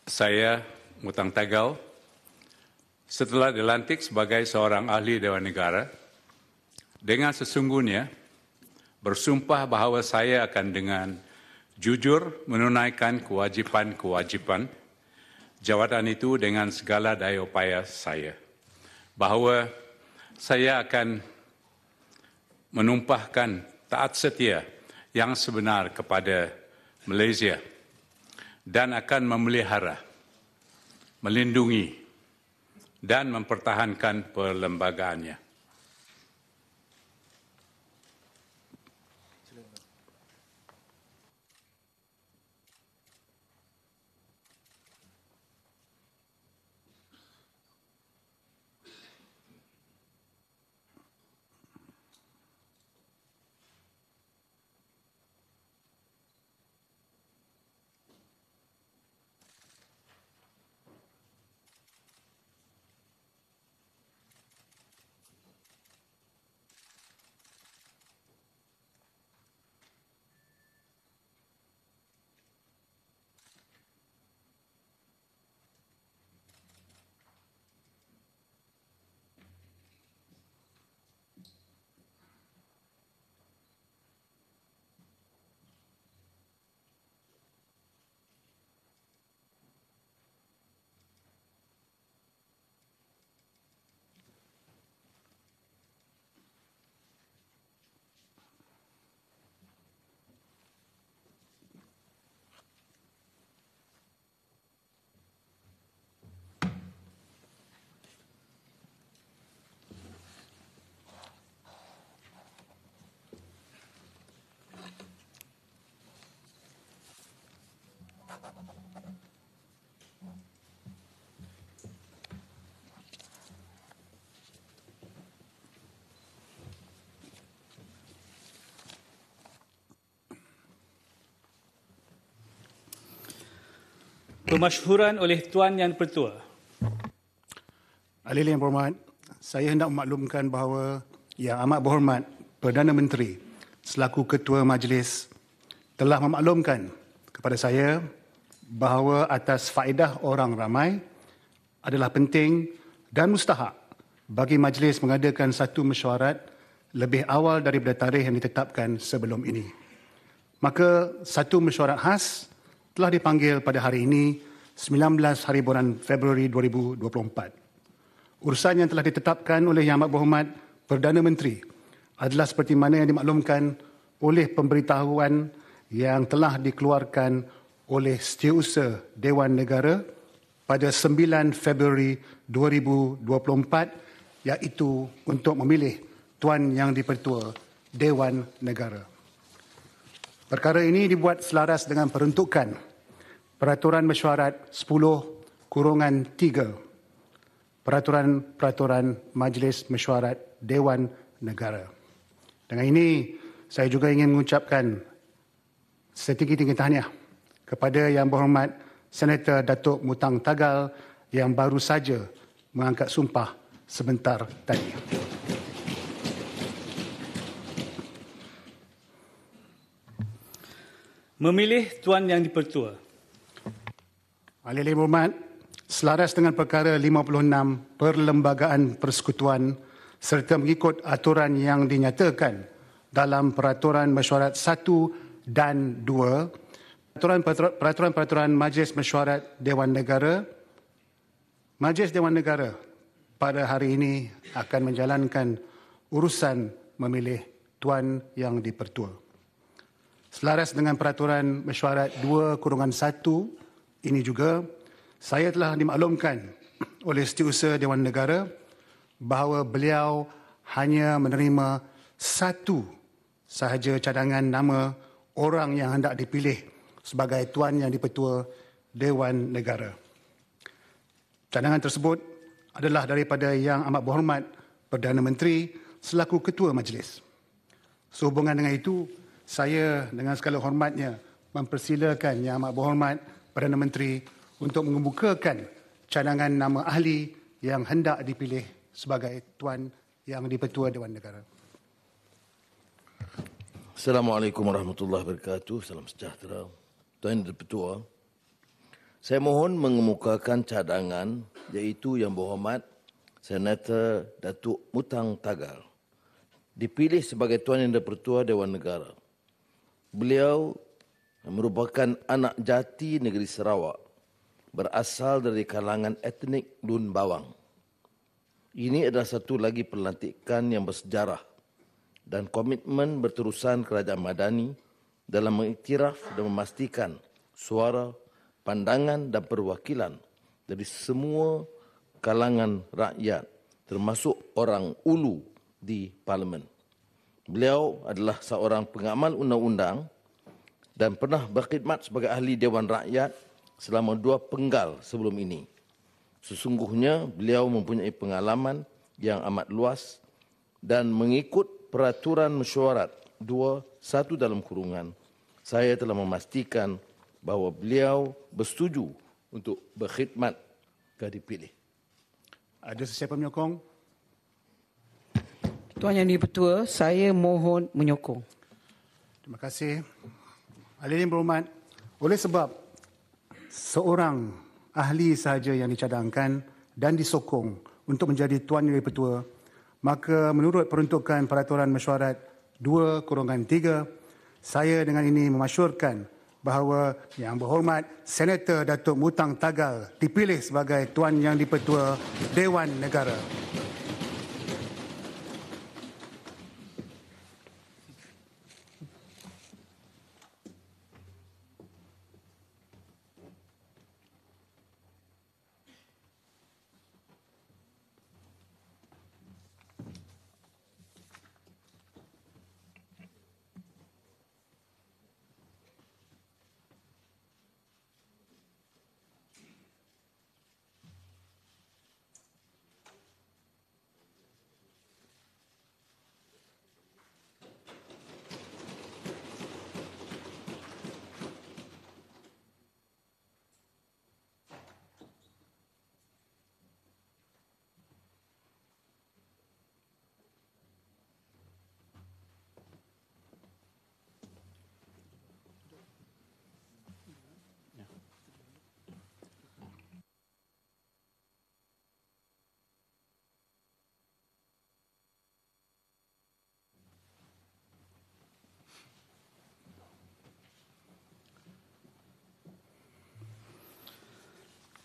Saya, Mutang Tagal, setelah dilantik sebagai seorang ahli Dewan Negara, dengan sesungguhnya bersumpah bahawa saya akan dengan jujur menunaikan kewajipan-kewajipan jawatan itu dengan segala daya upaya saya. Bahawa saya akan menumpahkan taat setia yang sebenar kepada Malaysia dan akan memelihara, melindungi, dan mempertahankan perlembagaannya. Pemasyhuran oleh Tuan Yang Dipertua. Ahli yang berhormat, saya hendak memaklumkan bahawa Yang Amat Berhormat Perdana Menteri selaku Ketua Majlis telah memaklumkan kepada saya bahawa atas faedah orang ramai adalah penting dan mustahak bagi Majlis mengadakan satu mesyuarat lebih awal daripada tarikh yang ditetapkan sebelum ini. Maka satu mesyuarat khas telah dipanggil pada hari ini, 19 hari bulan Februari 2024. Urusan yang telah ditetapkan oleh Yang Amat Berhormat Perdana Menteri adalah seperti mana yang dimaklumkan oleh pemberitahuan yang telah dikeluarkan oleh Setiausaha Dewan Negara pada 9 Februari 2024, iaitu untuk memilih Tuan Yang Dipertua Dewan Negara. Perkara ini dibuat selaras dengan peruntukan Peraturan Mesyuarat 10/3, Peraturan Majlis Mesyuarat Dewan Negara. Dengan ini, saya juga ingin mengucapkan setinggi-tinggi tahniah kepada Yang Berhormat Senator Datuk Mutang Tagal yang baru saja mengangkat sumpah sebentar tadi. Memilih Tuan Yang Dipertua. Ahli yang berhormat, selaras dengan perkara 56 Perlembagaan Persekutuan serta mengikut aturan yang dinyatakan dalam Peraturan Mesyuarat 1 dan 2, Peraturan Majlis Mesyuarat Dewan Negara, Majlis Dewan Negara pada hari ini akan menjalankan urusan memilih Tuan Yang Dipertua. Selaras dengan Peraturan Mesyuarat 2/1 ini juga, saya telah dimaklumkan oleh Setiausaha Dewan Negara bahawa beliau hanya menerima satu sahaja cadangan nama orang yang hendak dipilih sebagai Tuan Yang Dipertua Dewan Negara. Cadangan tersebut adalah daripada Yang Amat Berhormat Perdana Menteri selaku Ketua Majlis. Sehubungan dengan itu, saya dengan segala hormatnya mempersilakan Yang Amat Berhormat Perdana Menteri untuk mengemukakan cadangan nama ahli yang hendak dipilih sebagai Tuan Yang Dipertua Dewan Negara. Assalamualaikum warahmatullahi wabarakatuh. Salam sejahtera. Tuan Yang Dipertua, Saya mohon mengemukakan cadangan iaitu Yang Berhormat Senator Datuk Mutang Tagal dipilih sebagai Tuan Yang di-Pertua Dewan Negara. Beliau merupakan anak jati negeri Sarawak, berasal dari kalangan etnik Dun Bawang. Ini adalah satu lagi pelantikan yang bersejarah dan komitmen berterusan Kerajaan Madani dalam mengiktiraf dan memastikan suara, pandangan dan perwakilan dari semua kalangan rakyat, termasuk orang ulu di Parlimen. Beliau adalah seorang pengamal undang-undang dan pernah berkhidmat sebagai ahli Dewan Rakyat selama 2 penggal sebelum ini. Sesungguhnya beliau mempunyai pengalaman yang amat luas dan mengikut peraturan mesyuarat 2(1) dalam kurungan, saya telah memastikan bahawa beliau bersetuju untuk berkhidmat ke dipilih. Ada sesiapa menyokong? Tuan Yang di-Pertua, saya mohon menyokong. Terima kasih. Ahli yang berhormat, oleh sebab seorang ahli sahaja yang dicadangkan dan disokong untuk menjadi Tuan Yang di-Pertua, maka menurut peruntukan peraturan mesyuarat 2/3, saya dengan ini memasyurkan bahawa Yang Berhormat Senator Datuk Mutang Tagal dipilih sebagai Tuan Yang di-Pertua Dewan Negara.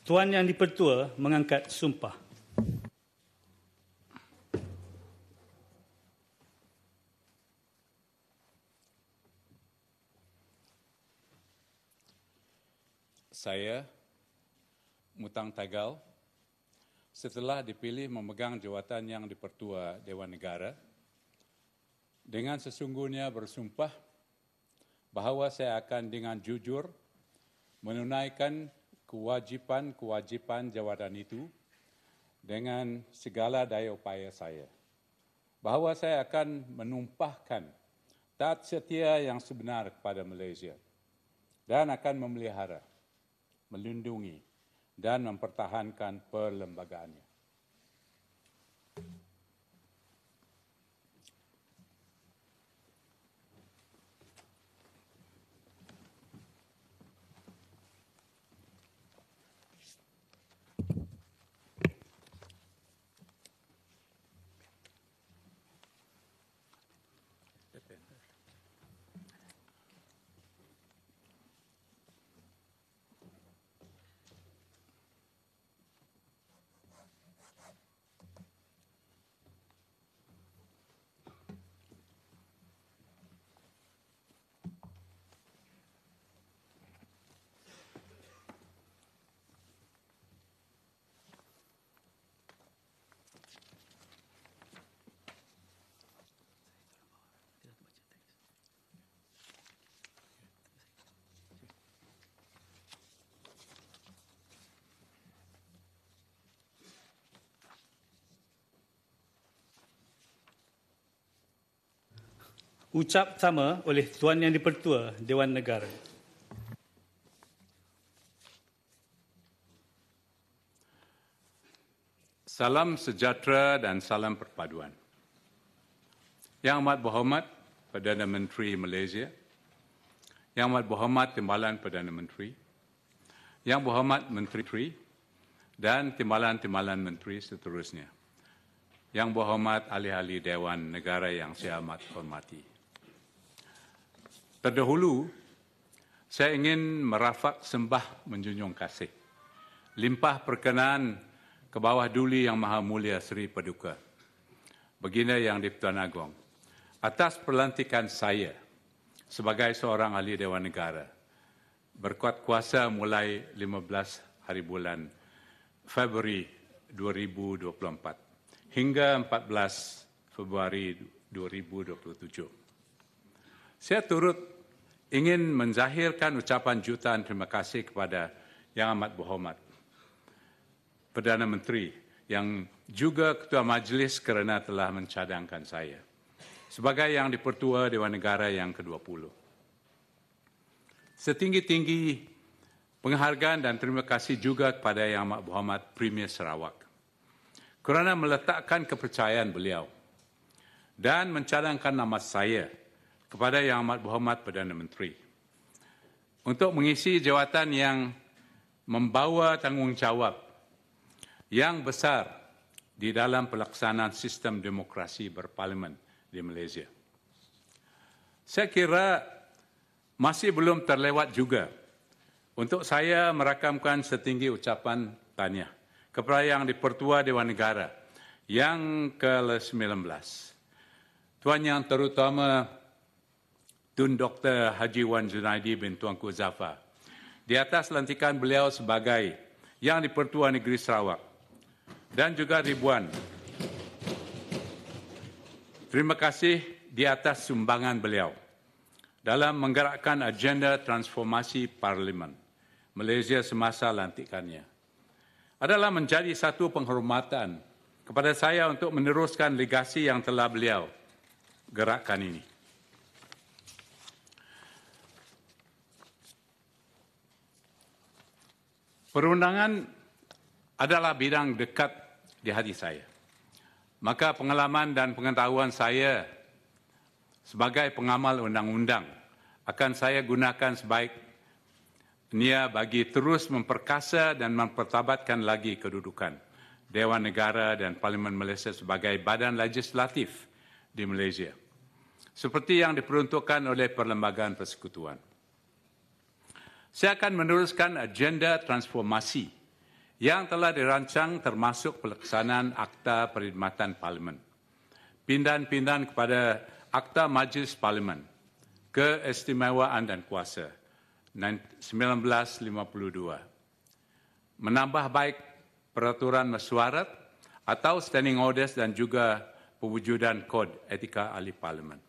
Tuan Yang di-Pertua mengangkat sumpah. Saya, Mutang Tagal, setelah dipilih memegang jawatan Yang di-Pertua Dewan Negara, dengan sesungguhnya bersumpah bahawa saya akan dengan jujur menunaikan kewajipan jawatan itu dengan segala daya upaya saya. Bahawa saya akan menumpahkan taat setia yang sebenar kepada Malaysia dan akan memelihara, melindungi dan mempertahankan perlembagaannya. Ucap pertama oleh Tuan Yang di-Pertua Dewan Negara. Salam sejahtera dan salam perpaduan. Yang Amat Berhormat Perdana Menteri Malaysia, Yang Amat Berhormat Timbalan Perdana Menteri, Yang Berhormat Menteri dan timbalan-timbalan menteri seterusnya. Yang Berhormat ahli-ahli Dewan Negara yang saya amat hormati. Terdahulu, saya ingin merafak sembah menjunjung kasih. Limpah perkenaan ke bawah Duli Yang Maha Mulia Seri Paduka, Baginda Yang di-Pertuan Agong, atas pelantikan saya sebagai seorang ahli Dewan Negara, berkuat kuasa mulai 15 hari bulan Februari 2024 hingga 14 Februari 2027. Saya turut ingin menzahirkan ucapan jutaan terima kasih kepada Yang Amat Berhormat Perdana Menteri yang juga Ketua Majlis kerana telah mencadangkan saya sebagai Yang di-Pertua Dewan Negara yang ke-20. Setinggi-tinggi penghargaan dan terima kasih juga kepada Yang Amat Berhormat Premier Sarawak kerana meletakkan kepercayaan beliau dan mencadangkan nama saya kepada Yang Amat Berhormat Perdana Menteri untuk mengisi jawatan yang membawa tanggungjawab yang besar di dalam pelaksanaan sistem demokrasi berparlimen di Malaysia. Saya kira masih belum terlewat juga untuk saya merakamkan setinggi ucapan tahniah kepada Yang di-Pertua Dewan Negara yang ke-19. Tuan Yang terutama Tun Dr. Haji Wan Junaidi bin Tuanku Zafar di atas lantikan beliau sebagai Yang di-Pertua Negeri Sarawak dan juga ribuan. Terima kasih di atas sumbangan beliau dalam menggerakkan agenda transformasi Parlimen Malaysia semasa lantikannya. Adalah menjadi satu penghormatan kepada saya untuk meneruskan legasi yang telah beliau gerakkan ini. Perundangan adalah bidang dekat di hati saya. Maka pengalaman dan pengetahuan saya sebagai pengamal undang-undang akan saya gunakan sebaiknya bagi terus memperkasa dan mempertabatkan lagi kedudukan Dewan Negara dan Parlimen Malaysia sebagai badan legislatif di Malaysia, seperti yang diperuntukkan oleh Perlembagaan Persekutuan. Saya akan meneruskan agenda transformasi yang telah dirancang termasuk pelaksanaan Akta Perkhidmatan Parlimen, pindahan-pindahan kepada Akta Majlis Parlimen, Keistimewaan dan Kuasa 1952, menambah baik peraturan mesyuarat atau standing orders dan juga pewujudan kod etika ahli parlimen.